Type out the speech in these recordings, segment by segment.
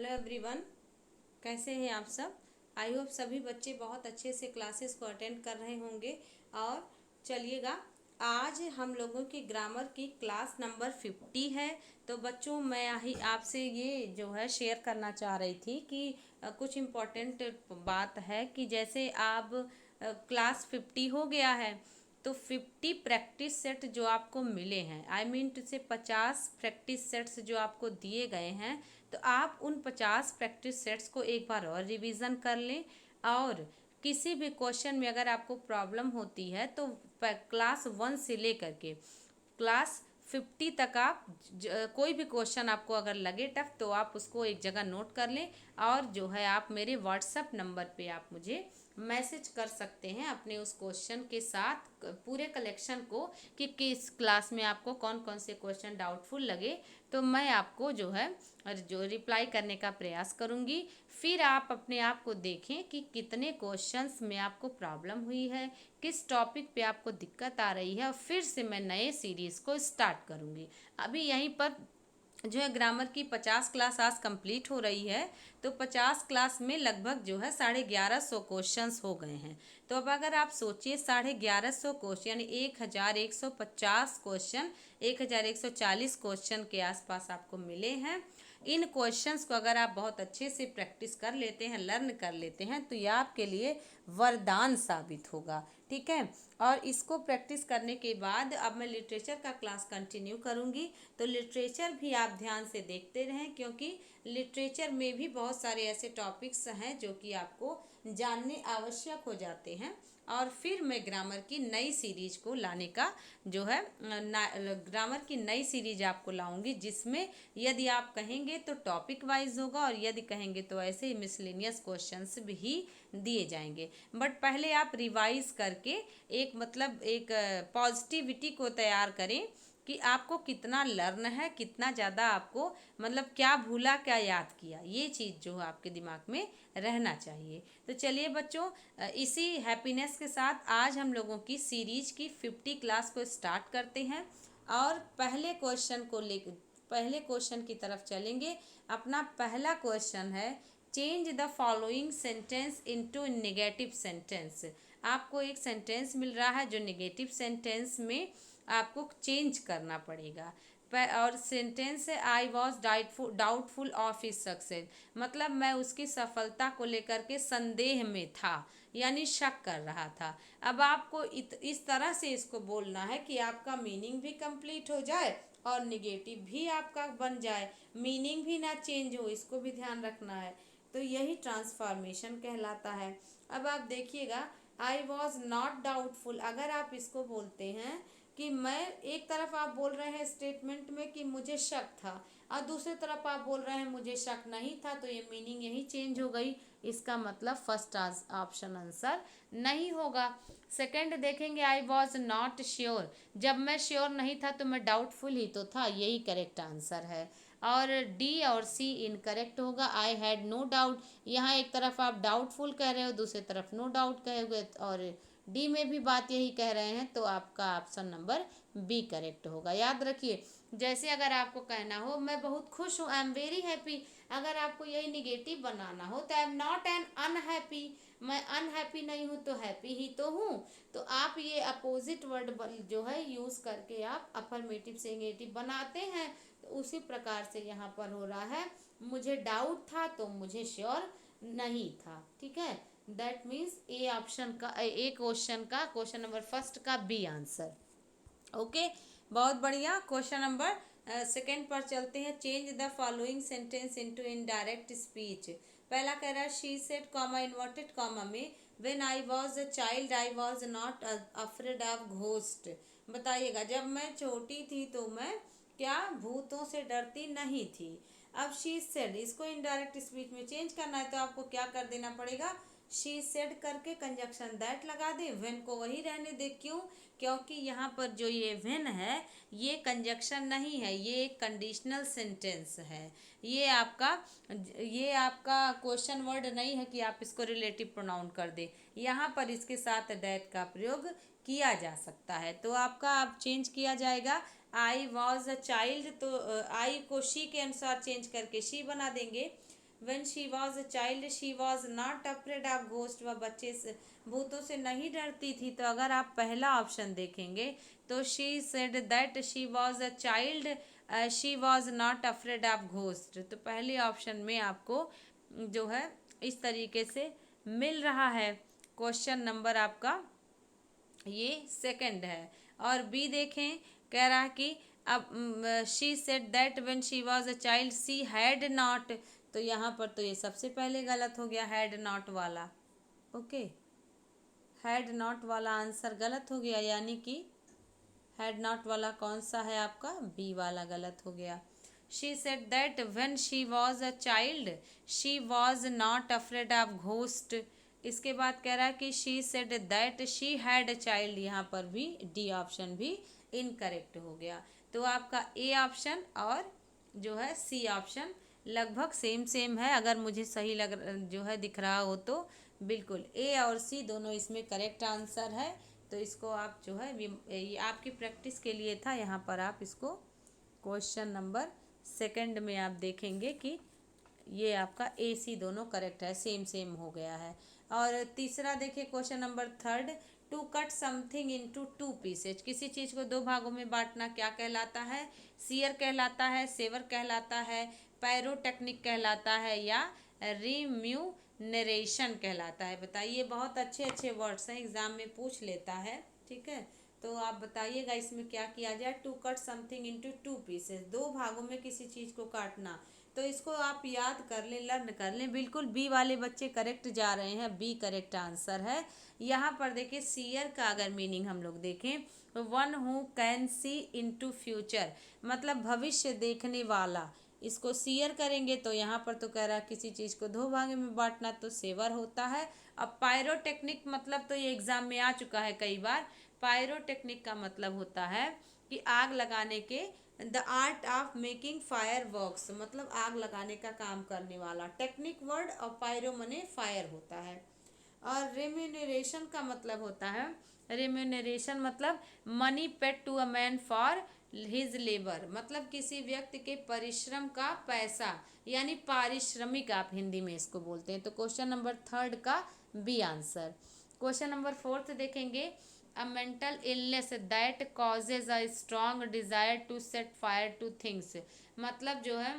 Hello everyone, कैसे हैं आप सब। आई होप सभी बच्चे बहुत अच्छे से क्लासेस को अटेंड कर रहे होंगे। और चलिएगा, आज हम लोगों की ग्रामर की क्लास नंबर 50 है। तो बच्चों, मैं ही आपसे ये जो है शेयर करना चाह रही थी कि कुछ इम्पोर्टेंट बात है कि जैसे आप क्लास 50 हो गया है तो 50 प्रैक्टिस सेट जो आपको मिले हैं, आई मीन टू से 50 प्रैक्टिस सेट्स जो आपको दिए गए हैं, तो आप उन 50 प्रैक्टिस सेट्स को एक बार और रिवीजन कर लें। और किसी भी क्वेश्चन में अगर आपको प्रॉब्लम होती है तो क्लास 1 से लेकर के क्लास 50 तक आप कोई भी क्वेश्चन आपको अगर लगे टफ तो आप उसको एक जगह नोट कर लें। और जो है आप मेरे व्हाट्सएप नंबर पे आप मुझे मैसेज कर सकते हैं अपने उस क्वेश्चन के साथ पूरे कलेक्शन को कि किस क्लास में आपको कौन कौन से क्वेश्चन डाउटफुल लगे, तो मैं आपको जो है जो रिप्लाई करने का प्रयास करूँगी। फिर आप अपने आप को देखें कि कितने क्वेश्चंस में आपको प्रॉब्लम हुई है, किस टॉपिक पे आपको दिक्कत आ रही है, और फिर से मैं नए सीरीज़ को स्टार्ट करूँगी। अभी यहीं पर जो है ग्रामर की 50 क्लास आज कंप्लीट हो रही है। तो 50 क्लास में लगभग जो है 1150 क्वेश्चंस हो गए हैं। तो अब अगर आप सोचिए 1150 क्वेश्चन यानी 1150 क्वेश्चन, 1140 क्वेश्चन के आसपास आपको मिले हैं। इन क्वेश्चंस को अगर आप बहुत अच्छे से प्रैक्टिस कर लेते हैं, लर्न कर लेते हैं, तो ये आपके लिए वरदान साबित होगा। ठीक है। और इसको प्रैक्टिस करने के बाद अब मैं लिटरेचर का क्लास कंटिन्यू करूँगी। तो लिटरेचर भी आप ध्यान से देखते रहें, क्योंकि लिटरेचर में भी बहुत सारे ऐसे टॉपिक्स हैं जो कि आपको जानने आवश्यक हो जाते हैं। और फिर मैं ग्रामर की नई सीरीज को लाने का जो है ग्रामर की नई सीरीज आपको लाऊंगी, जिसमें यदि आप कहेंगे तो टॉपिक वाइज होगा और यदि कहेंगे तो ऐसे ही मिसलेनियस क्वेश्चंस भी दिए जाएंगे। बट पहले आप रिवाइज करके एक पॉजिटिविटी को तैयार करें कि आपको कितना लर्न है, कितना ज़्यादा आपको क्या भूला क्या याद किया, ये चीज़ जो है आपके दिमाग में रहना चाहिए। तो चलिए बच्चों, इसी हैप्पीनेस के साथ आज हम लोगों की सीरीज की 50 क्लास को स्टार्ट करते हैं। और पहले क्वेश्चन की तरफ चलेंगे। अपना पहला क्वेश्चन है, change the following sentence into negative sentence. आपको एक सेंटेंस मिल रहा है जो नेगेटिव सेंटेंस में आपको चेंज करना पड़ेगा। और सेंटेंस है, I was doubtful of his success, मतलब मैं उसकी सफलता को लेकर के संदेह में था, यानी शक कर रहा था। अब आपको इस तरह से इसको बोलना है कि आपका मीनिंग भी कंप्लीट हो जाए और निगेटिव भी आपका बन जाए, मीनिंग भी ना चेंज हो, इसको भी ध्यान रखना है। तो यही ट्रांसफॉर्मेशन कहलाता है। अब आप देखिएगा, आई वॉज नॉट डाउटफुल, अगर आप इसको बोलते हैं कि मैं, एक तरफ आप बोल रहे हैं स्टेटमेंट में कि मुझे शक था और दूसरी तरफ आप बोल रहे हैं मुझे शक नहीं था, तो ये मीनिंग यही चेंज हो गई। इसका मतलब फर्स्ट ऑप्शन आंसर नहीं होगा। सेकंड देखेंगे, आई वॉज नॉट श्योर, जब मैं श्योर नहीं था तो मैं डाउटफुल ही तो था, यही करेक्ट आंसर है। और डी और सी इनकरेक्ट होगा। आई हैड नो डाउट, यहाँ एक तरफ आप डाउटफुल कह रहे हो, दूसरी तरफ नो डाउट कहोगे, और डी में भी बात यही कह रहे हैं, तो आपका ऑप्शन नंबर बी करेक्ट होगा। याद रखिए, जैसे अगर आपको कहना हो मैं बहुत खुश हूँ, आई एम वेरी हैप्पी, अगर आपको यही निगेटिव बनाना हो तो I am not an unhappy, मैं अनहैप्पी नहीं हूँ तो हैप्पी ही तो हूँ। तो आप ये अपोजिट वर्ड जो है यूज़ करके आप अफर्मेटिव से नेगेटिव बनाते हैं। तो उसी प्रकार से यहाँ पर हो रहा है, मुझे डाउट था तो मुझे श्योर नहीं था। ठीक है, दैट मीन्स ए ऑप्शन का, ए क्वेश्चन का, क्वेश्चन नंबर फर्स्ट का बी आंसर। ओके, बहुत बढ़िया। क्वेश्चन नंबर सेकेंड पर चलते हैं। Change the following sentence into indirect speech. पहला कह रहा है, she said comma inverted comma में, when I was a child I was not afraid of ghost. बताइएगा, जब मैं छोटी थी तो मैं क्या भूतों से डरती नहीं थी। अब शी सेड, इसको इनडायरेक्ट स्पीच में चेंज करना है तो आपको क्या कर देना पड़ेगा, शी सेड करके कंजक्शन दैट लगा दे, व्हेन को वही रहने दे। क्यों? क्योंकि यहाँ पर जो ये व्हेन है ये कंजक्शन नहीं है, ये एक कंडीशनल सेंटेंस है। ये आपका क्वेश्चन वर्ड नहीं है कि आप इसको रिलेटिव प्रोनाउन कर दे। यहाँ पर इसके साथ दैट का प्रयोग किया जा सकता है, तो आपका आप चेंज किया जाएगा। आई वॉज अ चाइल्ड, तो आई को शी के अनुसार चेंज करके शी बना देंगे। When she was a child she was not afraid of ghost, वह बच्चे से भूतों से नहीं डरती थी। तो अगर आप पहला ऑप्शन देखेंगे तो she said that she was a child she was not afraid of ghost. तो पहले ऑप्शन में आपको जो है इस तरीके से मिल रहा है। क्वेश्चन नंबर आपका ये सेकंड है। और बी देखें, कह रहा है कि अब she said that when she was a child she had not. तो यहाँ पर तो ये सबसे पहले गलत हो गया, हैड नॉट वाला। ओके, हैड नॉट वाला आंसर गलत हो गया, यानी कि हैड नॉट वाला कौन सा है आपका, बी वाला गलत हो गया। She said that when she was a child she was not afraid of ghost. इसके बाद कह रहा है कि she said that she had a child, यहाँ पर भी डी ऑप्शन भी इनकरेक्ट हो गया। तो आपका ए ऑप्शन और जो है सी ऑप्शन लगभग सेम सेम है, अगर मुझे सही लग जो है दिख रहा हो तो बिल्कुल ए और सी दोनों इसमें करेक्ट आंसर है। तो इसको आप जो है ये आपकी प्रैक्टिस के लिए था, यहाँ पर आप इसको क्वेश्चन नंबर सेकंड में आप देखेंगे कि ये आपका ए सी दोनों करेक्ट है, सेम सेम हो गया है। और तीसरा देखिए question number third, to cut something into two pieces, किसी चीज़ को दो भागों में बांटना क्या कहलाता है, सीयर कहलाता है, सेवर कहलाता है, पायरोटेक्निक कहलाता है, या रिम्यूनरेशन कहलाता है। बताइए, बहुत अच्छे अच्छे वर्ड्स हैं, एग्जाम में पूछ लेता है। ठीक है, तो आप बताइएगा इसमें क्या किया जाए। To cut something into two pieces, दो भागों में किसी चीज़ को काटना। तो इसको आप याद कर लें, लर्न कर लें। बिल्कुल बी वाले बच्चे करेक्ट जा रहे हैं, बी करेक्ट आंसर है। यहाँ पर देखिए सीयर का अगर मीनिंग हम लोग देखें तो one who can see into future, मतलब भविष्य देखने वाला। इसको सीयर करेंगे तो यहाँ पर तो कह रहा है किसी चीज़ को दो भागे में बांटना, तो सेवर होता है। अब पायरोटेक्निक मतलब तो ये एग्जाम में आ चुका है कई बार। पायरोटेक्निक का मतलब होता है कि आग लगाने के, the art of making fire works, मतलब आग लगाने का काम करने वाला। टेक्निक वर्ड, और पायरो मने फायर होता है। और रेम्यूनरेशन का मतलब होता है, रेम्यूनरेशन मतलब money paid to a man for his labour, मतलब किसी व्यक्ति के परिश्रम का पैसा, यानी पारिश्रमिक आप हिंदी में इसको बोलते हैं। तो क्वेश्चन नंबर थर्ड का B answer. Question number fourth देखेंगे, a mental illness that causes a strong desire to set fire to things, मतलब जो है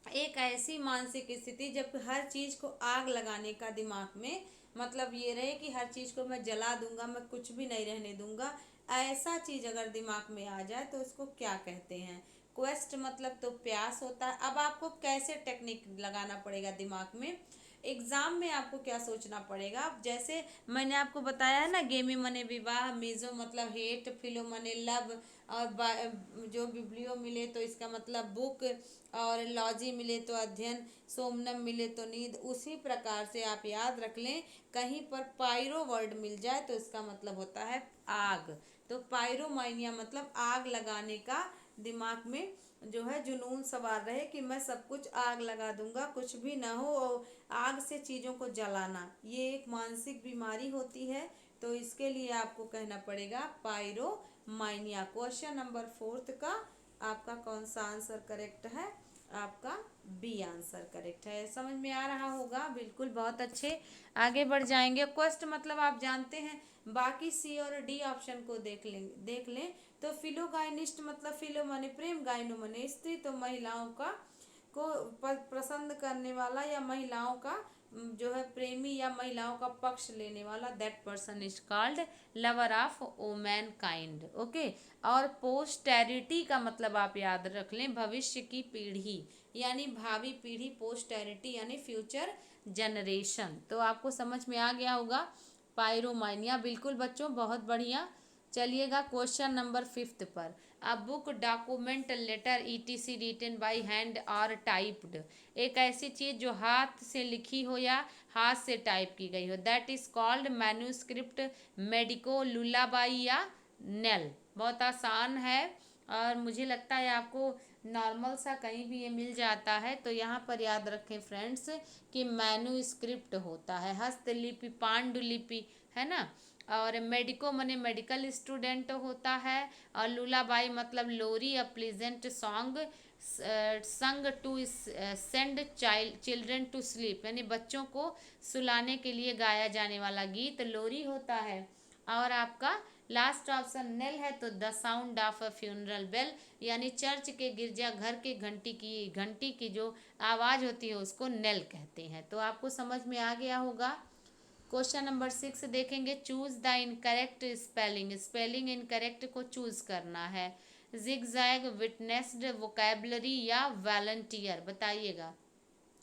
एक ऐसी मानसिक स्थिति जब हर चीज़ को आग लगाने का दिमाग में मतलब ये रहे कि हर चीज़ को मैं जला दूंगा, मैं कुछ भी नहीं रहने दूंगा, ऐसा चीज़ अगर दिमाग में आ जाए तो उसको क्या कहते हैं। क्वेस्ट मतलब तो प्यास होता है। अब आपको कैसे टेक्निक लगाना पड़ेगा दिमाग में, एग्जाम में आपको क्या सोचना पड़ेगा। अब जैसे मैंने आपको बताया है ना, गेमी मने विवाह, मीजो मतलब हेट, फिलो मने लव, और जो बिब्लियो मिले तो इसका मतलब बुक, और लॉजी मिले तो अध्ययन, सोमनम मिले तो नींद। उसी प्रकार से आप याद रख लें, कहीं पर पायरो वर्ड मिल जाए तो इसका मतलब होता है आग। तो पायरोमाइनिया मतलब आग लगाने का, दिमाग में जो है जुनून सवार रहे कि मैं सब कुछ आग लगा दूंगा, कुछ भी ना हो, और आग से चीज़ों को जलाना, ये एक मानसिक बीमारी होती है। तो इसके लिए आपको कहना पड़ेगा पायरोमाइनिया। क्वेश्चन नंबर फोर्थ का आपका कौन सा आंसर करेक्ट है, आपका बी आंसर करेक्ट है। समझ में आ रहा होगा, बिल्कुल बहुत अच्छे। आगे बढ़ जाएंगे। क्वेस्ट मतलब आप जानते हैं, बाकी सी और डी ऑप्शन को देख लें तो फिलोगाइनिस्ट मतलब फिलो माने प्रेम, गाइनो माने स्त्री, तो महिलाओं का को पसंद करने वाला या महिलाओं का जो है प्रेमी या महिलाओं का पक्ष लेने वाला, that person is called lover of woman kind. Okay, और पोस्टेरिटी का मतलब आप याद रख लें भविष्य की पीढ़ी, यानी भावी पीढ़ी, पोस्टेरिटी यानी फ्यूचर जनरेशन। तो आपको समझ में आ गया होगा पायरोमाइनिया। बिल्कुल बच्चों, बहुत बढ़िया। चलिएगा क्वेश्चन नंबर फिफ्थ पर। A book, document, letter ETC written by hand और टाइप्ड, एक ऐसी चीज जो हाथ से लिखी हो या हाथ से टाइप की गई हो, that is called manuscript, medico, lullaby या नेल। बहुत आसान है, और मुझे लगता है आपको नॉर्मल सा कहीं भी ये मिल जाता है। तो यहाँ पर याद रखें फ्रेंड्स कि मैन्यूस्क्रिप्ट होता है हस्तलिपि, पांडुलिपि, है ना। और मेडिको मने मेडिकल स्टूडेंट होता है, और लूलाबाई मतलब लोरी, a pleasant song sung to send children to sleep, यानी बच्चों को सुलाने के लिए गाया जाने वाला गीत लोरी होता है। और आपका लास्ट ऑप्शन नेल है, तो the sound of a funeral bell, यानी चर्च के गिरजा घर के घंटी की जो आवाज़ होती है उसको नेल कहते हैं। तो आपको समझ में आ गया होगा। क्वेश्चन नंबर 6 देखेंगे, choose the incorrect spelling, spelling incorrect को चूज करना है। जिगजैग, विटनेस्ड, वोकैबलरी या वॉलंटियर, बताइएगा।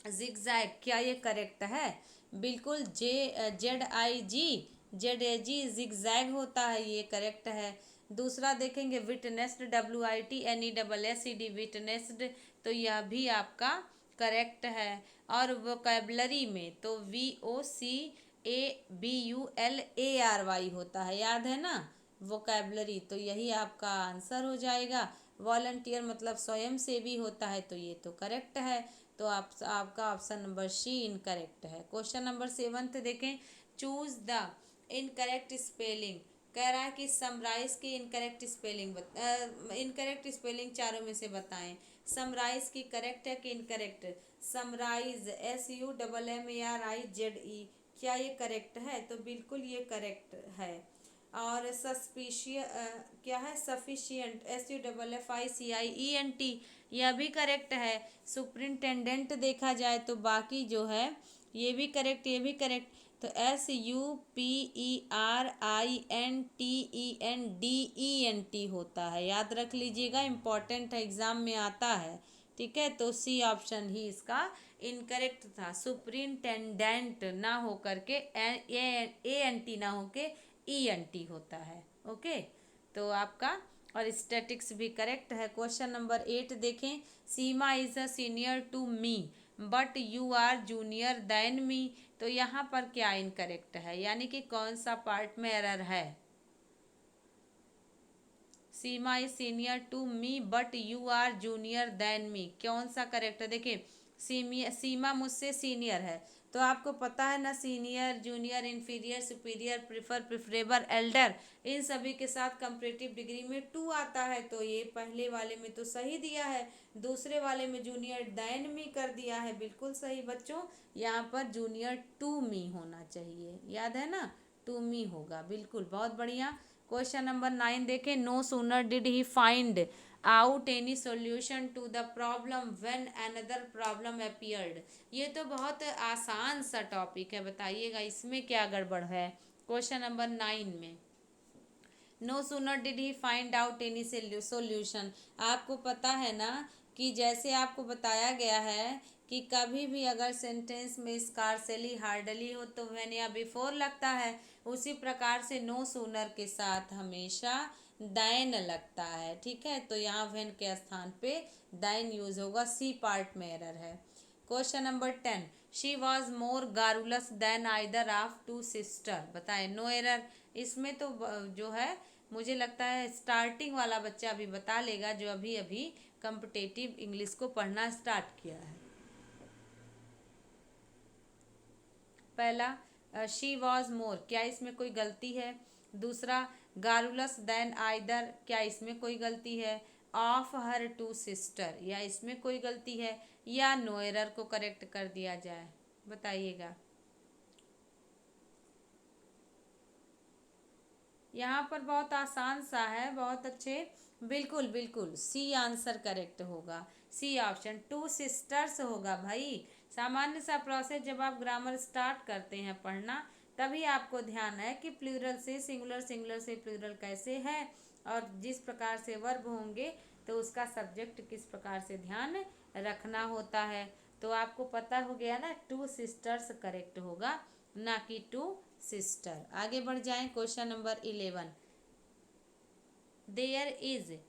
जिगजैग, क्या ये करेक्ट है? बिल्कुल, जेड आई जी जिगजैग होता है, ये करेक्ट है। दूसरा देखेंगे विटनेस्ड, WITNESSED, विटनेस्ड, तो यह भी आपका करेक्ट है। और वोकेबलरी में तो VOCABULARY होता है, याद है ना? वोकेबलरी, तो यही आपका आंसर हो जाएगा। वॉलंटियर मतलब स्वयं सेवी होता है, तो ये तो करेक्ट है। तो आपका ऑप्शन नंबर सी इनकरेक्ट है। क्वेश्चन नंबर 7 देखें, चूज द इनकरेक्ट स्पेलिंग। कह रहा है कि समराइज की इनकरेक्ट स्पेलिंग इनकरेक्ट स्पेलिंग चारों में से बताएं। समराइज की करेक्ट है कि इनकरेक्ट? समराइज, SUMMARIZE, क्या ये करेक्ट है? तो बिल्कुल ये करेक्ट है। और क्या है? सफिशियंट, SUFFICIENT, यह भी करेक्ट है। सुपरिंटेंडेंट देखा जाए तो बाकी जो है ये भी करेक्ट, ये भी करेक्ट। तो SUPERINTENDENT होता है, याद रख लीजिएगा, इम्पॉर्टेंट है, एग्जाम में आता है। ठीक है, तो सी ऑप्शन ही इसका इनकरेक्ट था। सुपरिंटेंडेंट ना हो करके ANT ना हो के ENT होता है। ओके, तो आपका और स्टैटिक्स भी करेक्ट है। क्वेश्चन नंबर 8 देखें, Seema is a senior to me but you are junior then me, तो यहाँ पर क्या इनकरेक्ट है, यानी कि कौन सा पार्ट में एरर है? Seema is senior to me but you are junior then me, कौन सा करेक्ट है? देखिए, सीमा मुझसे सीनियर है, तो आपको पता है ना, senior, junior, inferior, superior, prefer, preferable, elder, इन सभी के साथ कंपैरेटिव डिग्री में टू आता है, तो ये पहले वाले में तो सही दिया है। दूसरे वाले में जूनियर देन मी कर दिया है, बिल्कुल सही बच्चों। यहाँ पर जूनियर टू मी होना चाहिए, याद है ना? टू मी होगा, बिल्कुल, बहुत बढ़िया। क्वेश्चन नंबर 9 देखें, no sooner did he find out any solution to the problem when another problem appeared, ये तो बहुत आसान सा टॉपिक है, बताइएगा इसमें क्या गड़बड़ है। क्वेश्चन नंबर 9 में no sooner did he find out any solution, आपको पता है ना कि जैसे आपको बताया गया है कि कभी भी अगर सेंटेंस में स्कारसेली, हार्डली हो तो व्हेन या बिफोर लगता है, उसी प्रकार से नो सूनर के साथ हमेशा दैन लगता है। ठीक है, तो यहाँ व्हेन के स्थान पे दैन यूज होगा, सी पार्ट में एरर है। Question number 10, she was more garrulous than either of two sister, बताए, नो एरर। इसमें तो जो है मुझे लगता है स्टार्टिंग वाला बच्चा अभी बता लेगा जो अभी अभी कॉम्पिटेटिव इंग्लिश को पढ़ना स्टार्ट किया है। पहला शी वॉज मोर, क्या इसमें कोई गलती है? दूसरा गारुलस देन आइदर, क्या इसमें कोई गलती है? ऑफ हर टू सिस्टर, या इसमें कोई गलती है? या नो एरर को करेक्ट कर दिया जाए, बताइएगा। यहाँ पर बहुत आसान सा है, बहुत अच्छे, बिल्कुल बिल्कुल सी आंसर करेक्ट होगा। सी ऑप्शन, टू सिस्टर्स होगा भाई। सामान्य सा प्रोसेस, जब आप ग्रामर स्टार्ट करते हैं पढ़ना, तभी आपको ध्यान है कि प्लूरल से सिंगुलर, सिंगुलर से प्लूरल कैसे है, और जिस प्रकार से वर्ब होंगे तो उसका सब्जेक्ट किस प्रकार से ध्यान रखना होता है। तो आपको पता हो गया ना, टू सिस्टर्स करेक्ट होगा, ना कि टू सिस्टर। आगे बढ़ जाएं, question number 11, there is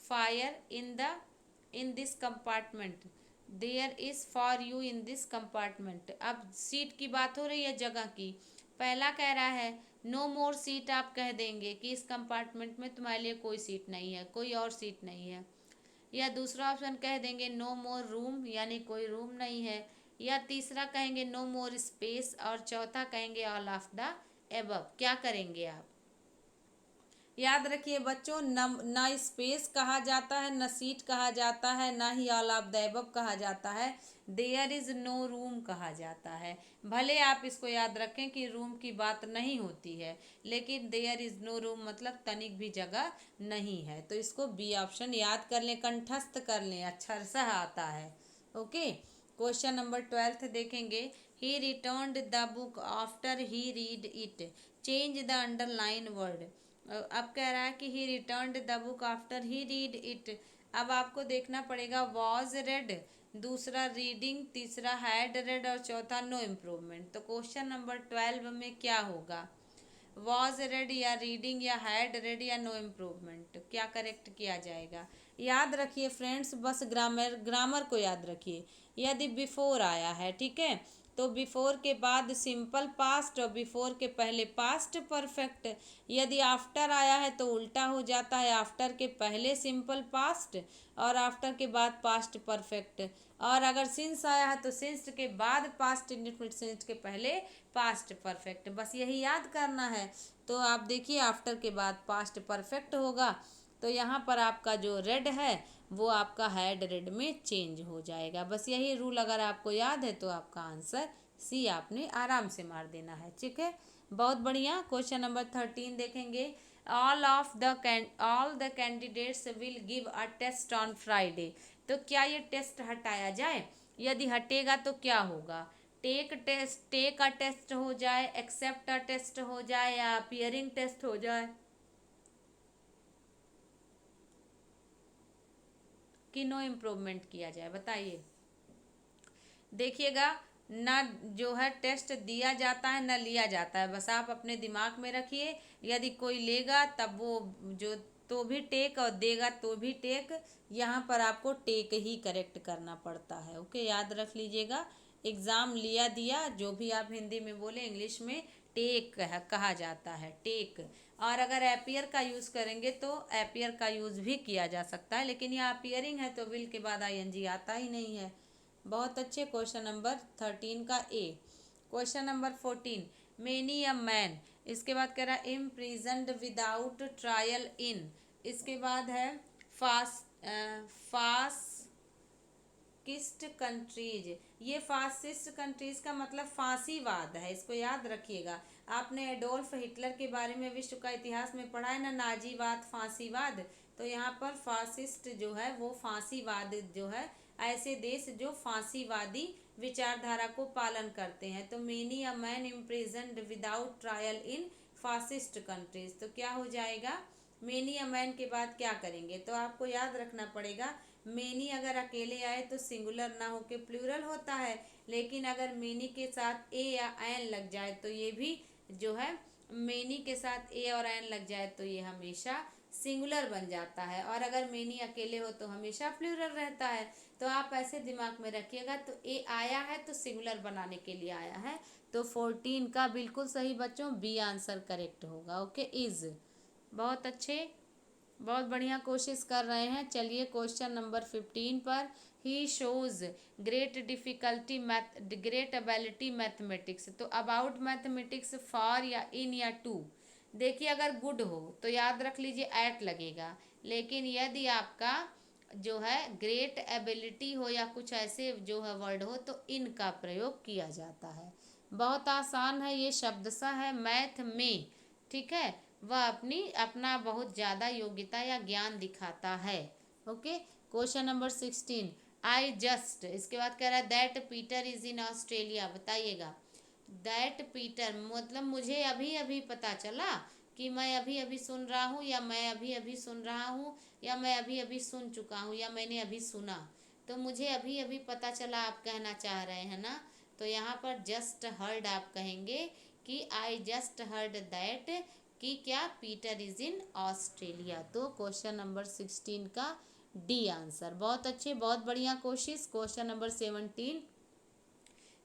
fire in this compartment, there is for you in this compartment. अब सीट की बात हो रही है, जगह की। पहला कह रहा है नो मोर सीट, आप कह देंगे कि इस कंपार्टमेंट में तुम्हारे लिए कोई सीट नहीं है, कोई और सीट नहीं है। या दूसरा ऑप्शन कह देंगे नो मोर रूम, यानी कोई रूम नहीं है। या तीसरा कहेंगे नो मोर स्पेस, और चौथा कहेंगे ऑल ऑफ द एबव। क्या करेंगे आप? याद रखिए बच्चों, न ना स्पेस कहा जाता है, न सीट कहा जाता है, ना ही ऑल ऑफ द एबव कहा जाता है, देयर इज नो रूम कहा जाता है। भले आप इसको याद रखें कि रूम की बात नहीं होती है, लेकिन देयर इज नो रूम मतलब तनिक भी जगह नहीं है। तो इसको बी ऑप्शन याद कर लें, कंठस्थ कर लें, अच्छा सा आता है। ओके, क्वेश्चन नंबर 12 देखेंगे। ही returned the book after he read it, change the underline word. अब कह रहा है कि ही returned the book after he read it. अब आपको देखना पड़ेगा वॉज रेड, दूसरा रीडिंग, तीसरा हैड रेड और चौथा नो इम्प्रूवमेंट। तो क्वेश्चन नंबर 12 में क्या होगा? वॉज रेड या रीडिंग या हैड रेड या नो इम्प्रूवमेंट, क्या करेक्ट किया जाएगा? याद रखिए फ्रेंड्स, बस ग्रामर ग्रामर को याद रखिए। यदि बिफोर आया है, ठीक है, तो बिफोर के बाद सिंपल पास्ट और बिफोर के पहले पास्ट परफेक्ट। यदि आफ्टर आया है तो उल्टा हो जाता है, आफ्टर के पहले सिंपल पास्ट और आफ्टर के बाद पास्ट परफेक्ट। और अगर सिंस आया है तो सिंस के बाद पास्ट इंडेफिनिट, सिंस के पहले पास्ट परफेक्ट। बस यही याद करना है। तो आप देखिए आफ्टर के बाद पास्ट परफेक्ट होगा, तो यहाँ पर आपका जो रेड है वो आपका हैड रेड में चेंज हो जाएगा। बस यही रूल अगर आपको याद है तो आपका आंसर सी आपने आराम से मार देना है। ठीक है, बहुत बढ़िया। क्वेश्चन नंबर 13 देखेंगे। All the candidates will give a test on Friday. तो क्या ये टेस्ट हटाया जाए? यदि हटेगा तो क्या होगा? टेक अ टेस्ट हो जाए, एक्सेप्ट अ टेस्ट हो जाए या अपियरिंग टेस्ट हो जाए, कि नो इम्प्रूवमेंट किया जाए? बताइए। देखिएगा, ना जो है टेस्ट दिया जाता है ना लिया जाता है, बस आप अपने दिमाग में रखिए। यदि कोई लेगा तब वो जो तो भी टेक और देगा तो भी टेक, यहाँ पर आपको टेक ही करेक्ट करना पड़ता है। ओके, याद रख लीजिएगा। एग्ज़ाम लिया दिया जो भी आप हिंदी में बोले, इंग्लिश में टेक कहा जाता है, टेक। और अगर एपियर का यूज़ करेंगे तो एपियर का यूज़ भी किया जा सकता है, लेकिन यहाँ अपियरिंग है तो विल के बाद आईएनजी आता ही नहीं है। बहुत अच्छे। क्वेश्चन नंबर 13 का A. Question number 14, many a man. इसके बाद कह रहा है इम्प्रिजन्ड विदाउट ट्रायल इन। इसके बाद है फास्किस्ट कंट्रीज। ये फासिस्ट कंट्रीज का मतलब फांसीवाद है, इसको याद रखिएगा। आपने एडोल्फ हिटलर के बारे में विश्व का इतिहास में पढ़ा है ना, नाजीवाद, फांसीवाद। तो यहाँ पर फासिस्ट जो है वो फांसीवाद जो है, ऐसे देश जो फांसीवादी विचारधारा को पालन करते हैं। तो many a man imprisoned without trial in fascist countries. तो क्या हो जाएगा? मेनी अ मैन के बाद क्या करेंगे? तो आपको याद रखना पड़ेगा, मेनी अगर अकेले आए तो सिंगुलर ना होके प्लूरल होता है, लेकिन अगर मेनी के साथ ए या एन लग जाए तो ये भी जो है, मेनी के साथ ए और एन लग जाए तो ये हमेशा सिंगुलर बन जाता है, और अगर मेनी अकेले हो तो हमेशा प्लूरल रहता है। तो आप ऐसे दिमाग में रखिएगा। तो ए आया है तो सिंगुलर बनाने के लिए आया है। तो 14 का बिल्कुल सही बच्चों, बी आंसर करेक्ट होगा। Okay, is. बहुत अच्छे, बहुत बढ़िया कोशिश कर रहे हैं। चलिए क्वेश्चन नंबर 15 पर। He shows great difficulty math great ability mathematics. तो अबाउट मैथमेटिक्स फॉर या इन या टू। देखिए, अगर गुड हो तो याद रख लीजिए एट लगेगा, लेकिन यदि आपका जो है ग्रेट एबिलिटी हो या कुछ ऐसे जो है वर्ड हो तो इन का प्रयोग किया जाता है। बहुत आसान है, ये शब्द सा है मैथ में। ठीक है, वह अपना बहुत ज़्यादा योग्यता या ज्ञान दिखाता है। Okay, question number 16, I just. इसके बाद कह रहा है that Peter is in Australia. बताइएगा, दैट पीटर मतलब मुझे अभी अभी पता चला, कि मैं अभी अभी सुन रहा हूँ, या मैं अभी अभी सुन रहा हूँ, या मैं अभी अभी सुन चुका हूँ, या मैंने अभी सुना। तो मुझे अभी अभी पता चला आप कहना चाह रहे हैं ना। तो यहाँ पर जस्ट हर्ड आप कहेंगे कि आई जस्ट हर्ड दैट, कि क्या पीटर इज इन ऑस्ट्रेलिया। तो क्वेश्चन नंबर 16 का डी आंसर। बहुत अच्छे, बहुत बढ़िया कोशिश। Question number 17,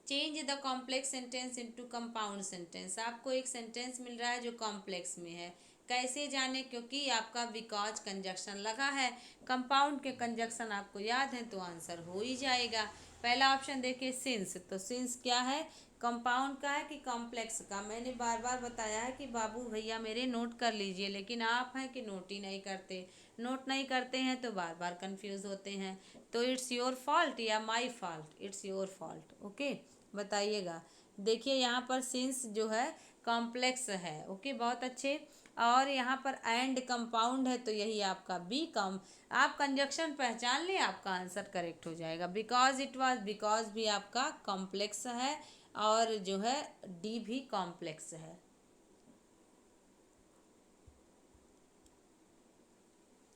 change the complex sentence into compound sentence. आपको एक सेंटेंस मिल रहा है जो कॉम्प्लेक्स में है, कैसे जाने? क्योंकि आपका बिकॉज कंजक्शन लगा है। कंपाउंड के कंजक्शन आपको याद है तो आंसर हो ही जाएगा। पहला ऑप्शन देखिए सिंस, तो सिंस क्या है, कंपाउंड का है कि कॉम्प्लेक्स का। मैंने बार बार बताया है कि बाबू भैया मेरे नोट कर लीजिए, लेकिन आप हैं कि नोट ही नहीं करते। नोट नहीं करते हैं तो बार बार कंफ्यूज होते हैं। तो इट्स योर फॉल्ट या my fault, it's your fault. Okay, बताइएगा। देखिए यहाँ पर सिंस जो है कॉम्प्लेक्स है। ओके, बहुत अच्छे। और यहाँ पर एंड कंपाउंड है, तो यही आपका बी कॉम। आप कंजक्शन पहचान लिए, आपका आंसर करेक्ट हो जाएगा। बिकॉज इट वाज, बिकॉज भी आपका कॉम्प्लेक्स है, और जो है डी भी कॉम्प्लेक्स है।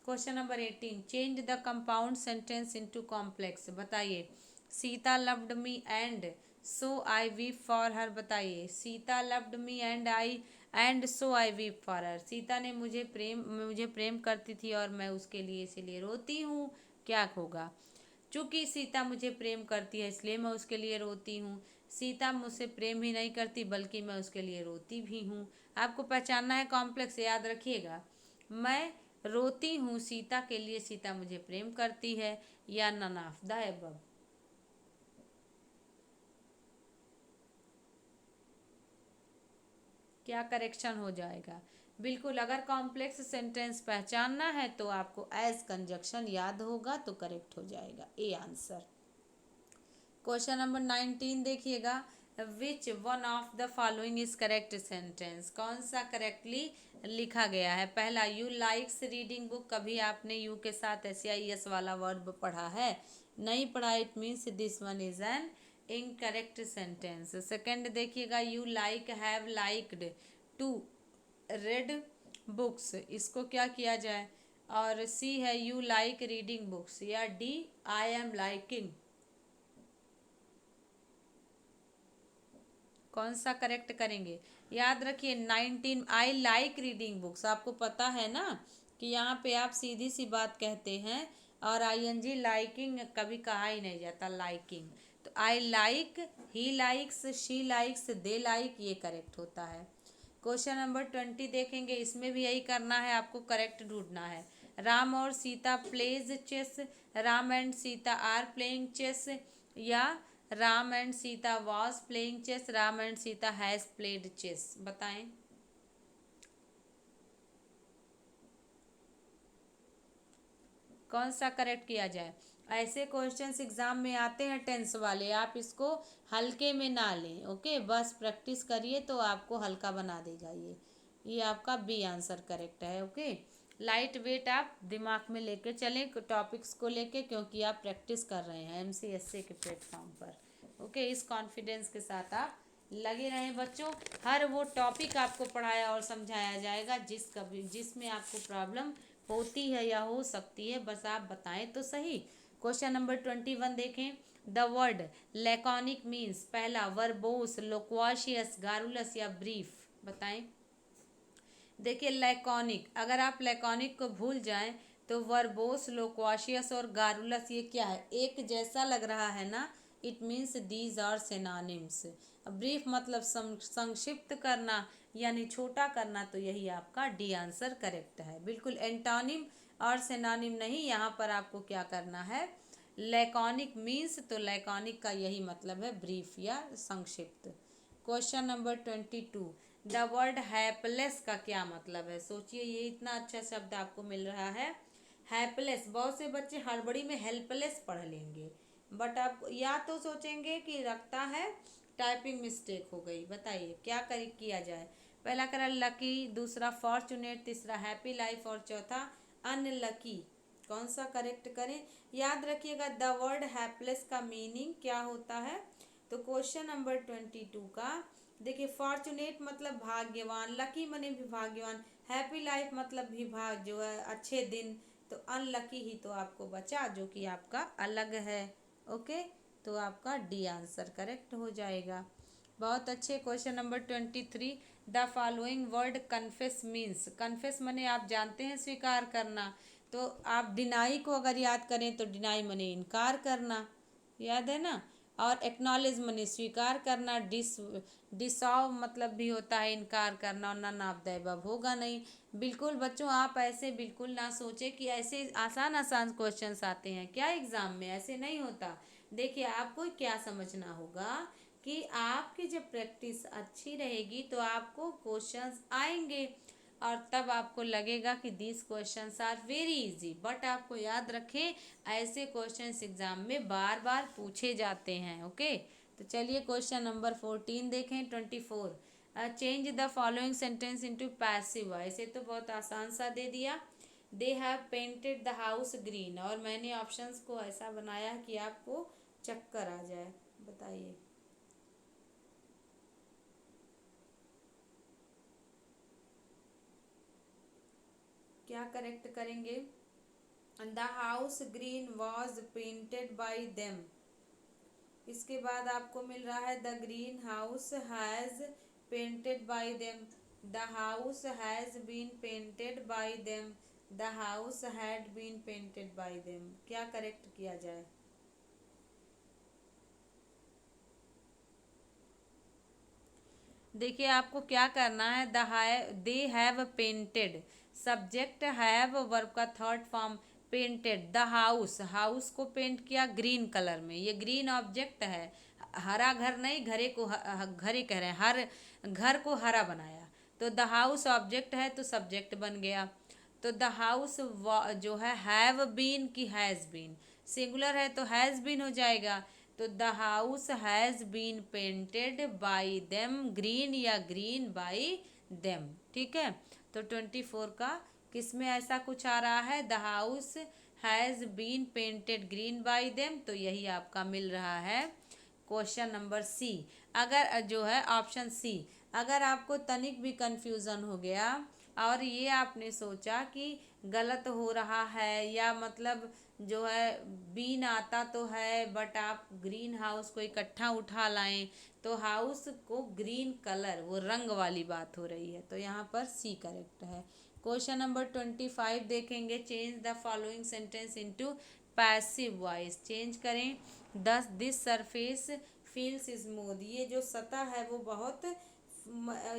Question number 18, change the compound sentence into complex. बताइए, Sita loved me and so I weep for her. बताइए, Sita loved me and so I weep for her. Sita ने मुझे प्रेम करती थी और मैं उसके लिए इसीलिए रोती हूँ। क्या होगा? चूंकि सीता मुझे प्रेम करती है इसलिए मैं उसके लिए रोती हूँ। सीता मुझसे प्रेम ही नहीं करती बल्कि मैं उसके लिए रोती भी हूँ। आपको पहचानना है कॉम्प्लेक्स, याद रखिएगा। मैं रोती हूँ सीता के लिए, सीता मुझे प्रेम करती है, या नन ऑफ द अबव। क्या करेक्शन हो जाएगा? बिल्कुल, अगर कॉम्प्लेक्स सेंटेंस पहचानना है तो आपको एज कंजक्शन याद होगा तो करेक्ट हो जाएगा, ए आंसर। क्वेश्चन नंबर 19 देखिएगा, which one of the following is correct sentence. कौन सा करेक्टली लिखा गया है? पहला, यू लाइक्स रीडिंग बुक। कभी आपने यू के साथ SIES वाला वर्ब पढ़ा है? नहीं पढ़ा, it means this one is an incorrect sentence. Second देखिएगा, you like have liked to read books. इसको क्या किया जाए? और सी है यू लाइक रीडिंग बुक्स, या डी आई एम लाइकिंग। कौन सा करेक्ट करेंगे? याद रखिए 19, आई लाइक रीडिंग बुक्स। आपको पता है ना कि यहाँ पे आप सीधी सी बात कहते हैं, और ING लाइकिंग कभी कहा ही नहीं जाता, लाइकिंग। तो I like, he likes, she likes, they like, ये करेक्ट होता है। क्वेश्चन नंबर 20 देखेंगे, इसमें भी यही करना है, आपको करेक्ट ढूंढना है। राम और Sita plays chess, Ram and Sita are playing chess, या Ram and Sita was playing chess, Ram and Sita has played chess. बताएं। कौन सा करेक्ट किया जाए? ऐसे क्वेश्चंस एग्जाम में आते हैं टेंस वाले, आप इसको हल्के में ना लें। ओके, बस प्रैक्टिस करिए तो आपको हल्का बना देगा ये आपका बी आंसर करेक्ट है। ओके, लाइट वेट आप दिमाग में लेके चलें टॉपिक्स को लेके, क्योंकि आप प्रैक्टिस कर रहे हैं MCSA के प्लेटफॉर्म पर। ओके, इस कॉन्फिडेंस के साथ आप लगे रहें बच्चों। हर वो टॉपिक आपको पढ़ाया और समझाया जाएगा जिसमें आपको प्रॉब्लम होती है या हो सकती है, बस आप बताएं तो सही। क्वेश्चन नंबर 21 देखें, द वर्ड लैकॉनिक मीन्स। पहला, वर्बोस, लोक्वाशियस, गारुलस, या ब्रीफ। बताएं। देखिए लैकॉनिक, अगर आप लैकॉनिक को भूल जाएं तो वर्बोस, लोक्वाशियस और गारुलस ये क्या है? एक जैसा लग रहा है ना, it means these are synonyms. Brief मतलब संक्षिप्त करना यानी छोटा करना, तो यही आपका डी आंसर करेक्ट है। बिल्कुल एंटोनिम और सिनोनिम नहीं, यहाँ पर आपको क्या करना है? लैकॉनिक मीन्स, तो लैकॉनिक का यही मतलब है, ब्रीफ या संक्षिप्त। Question number 22, the word hapless का क्या मतलब है? सोचिए, ये इतना अच्छा शब्द आपको मिल रहा है हैपलेस। बहुत से बच्चे हड़बड़ी में हेल्पलेस पढ़ लेंगे, बट आप या तो सोचेंगे कि रखता है टाइपिंग मिस्टेक हो गई। बताइए क्या किया जाए? पहला करा लकी, दूसरा फॉर्चुनेट, तीसरा हैप्पी लाइफ, और चौथा अनलकी। कौन सा करेक्ट करें? याद रखिएगा द वर्ड हैपलेस का मीनिंग क्या होता है। तो क्वेश्चन नंबर 22 का देखिए, फॉर्चुनेट मतलब भाग्यवान, लकी मने भी भाग्यवान, हैप्पी लाइफ मतलब भी भाग जो है अच्छे दिन, तो अनलकी ही तो आपको बचा जो कि आपका अलग है। ओके, तो आपका डी आंसर करेक्ट हो जाएगा। बहुत अच्छे। Question number 23, the following word confess means. Confess मने आप जानते हैं स्वीकार करना, तो आप डिनाई को अगर याद करें तो डिनाई मने इनकार करना, याद है ना। और एक्नॉलेज मने स्वीकार करना, डिसॉव मतलब भी होता है इनकार करना, और नन ऑफ द अबव होगा नहीं। बिल्कुल बच्चों, आप ऐसे बिल्कुल ना सोचे कि ऐसे आसान आसान क्वेश्चंस आते हैं क्या एग्जाम में, ऐसे नहीं होता। देखिए आपको क्या समझना होगा कि आपकी जब प्रैक्टिस अच्छी रहेगी तो आपको क्वेश्चंस आएंगे और तब आपको लगेगा कि this questions are very easy. But आपको याद रखें, ऐसे क्वेश्चंस एग्जाम में बार बार पूछे जाते हैं। ओके, तो चलिए क्वेश्चन नंबर 14 देखें। 24, change the following sentence into passive voice. ये तो बहुत आसान सा दे दिया। दे have painted the house green, और मैंने ऑप्शंस को ऐसा बनाया कि आपको चक्कर आ जाए। बताइए क्या करेक्ट करेंगे। The house green was painted by them. इसके बाद आपको मिल रहा है the green house has painted by them. The house has been painted by them. The house had been painted by them. क्या करेक्ट किया जाए। देखिए आपको क्या करना है। They have painted, subject have verb का third form, painted the house, house को पेंट किया ग्रीन कलर में। ये ग्रीन ऑब्जेक्ट है, हरा घर नहीं, घरे को घरे कह रहे हैं, हर घर को हरा बनाया। तो द हाउस ऑब्जेक्ट है तो सब्जेक्ट बन गया। तो द हाउस जो है हैव बीन की हैज़ बीन, सिंगुलर है तो हैज़ बीन हो जाएगा। तो the house has been painted by them green, या ग्रीन बाई देम। ठीक है, तो 24 का किस में ऐसा कुछ आ रहा है, the house has been painted green by them, तो यही आपका मिल रहा है क्वेश्चन नंबर सी। अगर जो है ऑप्शन सी, अगर आपको तनिक भी कंफ्यूजन हो गया और ये आपने सोचा कि गलत हो रहा है, या मतलब जो है बीन आता तो है बट आप ग्रीन हाउस को इकट्ठा उठा लाएं, तो हाउस को ग्रीन कलर, वो रंग वाली बात हो रही है, तो यहाँ पर सी करेक्ट है। क्वेश्चन नंबर 25 देखेंगे। Change the following sentence into passive voice. Change करें। दिस सरफेस फील्स स्मूथ, ये जो सतह है वो बहुत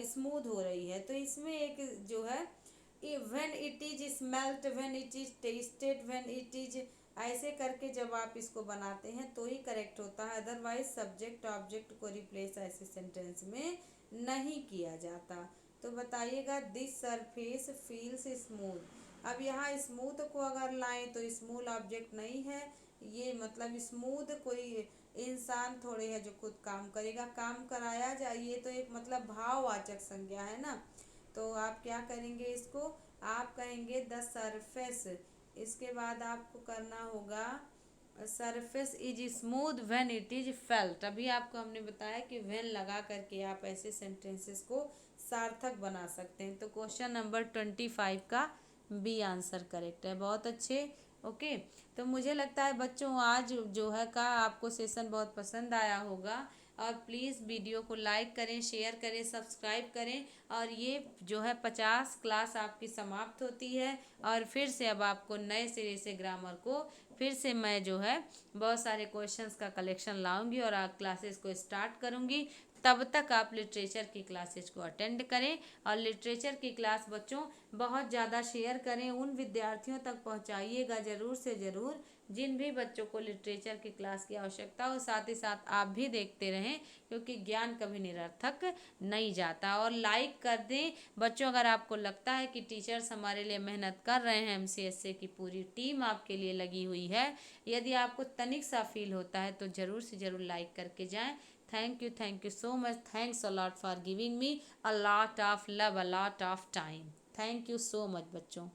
स्मूथ हो रही है। तो इसमें एक जो है when it is smelt, when it is tested, when it is, ऐसे करके जब आप इसको बनाते हैं तो ही करेक्ट होता है। अदरवाइज सब्जेक्ट ऑब्जेक्ट को रिप्लेस ऐसे सेंटेंस में नहीं किया जाता। तो बताइएगा दिस सरफेस फील्स स्मूथ। अब यहाँ स्मूथ को अगर लाएं तो स्मूथ ऑब्जेक्ट नहीं है, ये मतलब स्मूथ कोई इंसान थोड़े है जो खुद काम करेगा, काम कराया जाए, ये तो एक मतलब भाववाचक संज्ञा है ना। तो आप क्या करेंगे इसको, आप कहेंगे द सरफेस, इसके बाद आपको करना होगा surface is smooth when it is felt. अभी आपको हमने बताया कि व्हेन लगा करके आप ऐसे सेंटेंसेस को सार्थक बना सकते हैं। तो क्वेश्चन नंबर 25 का बी आंसर करेक्ट है। बहुत अच्छे। ओके, तो मुझे लगता है बच्चों आज जो है का आपको सेशन बहुत पसंद आया होगा, और प्लीज़ वीडियो को लाइक करें, शेयर करें, सब्सक्राइब करें। और ये जो है 50 क्लास आपकी समाप्त होती है, और फिर से अब आपको नए सिरे से ग्रामर को फिर से मैं जो है बहुत सारे क्वेश्चंस का कलेक्शन लाऊंगी और आप क्लासेस को स्टार्ट करूंगी। तब तक आप लिटरेचर की क्लासेज को अटेंड करें, और लिटरेचर की क्लास बच्चों बहुत ज़्यादा शेयर करें, उन विद्यार्थियों तक पहुंचाइएगा ज़रूर से ज़रूर जिन भी बच्चों को लिटरेचर की क्लास की आवश्यकता हो। साथ ही साथ आप भी देखते रहें, क्योंकि ज्ञान कभी निरर्थक नहीं जाता। और लाइक कर दें बच्चों, अगर आपको लगता है कि टीचर्स हमारे लिए मेहनत कर रहे हैं, MCSA की पूरी टीम आपके लिए लगी हुई है, यदि आपको तनिक सा फील होता है तो ज़रूर से ज़रूर लाइक करके जाएं। Thank you so much. Thanks a lot for giving me a lot of love, a lot of time. Thank you so much बच्चों।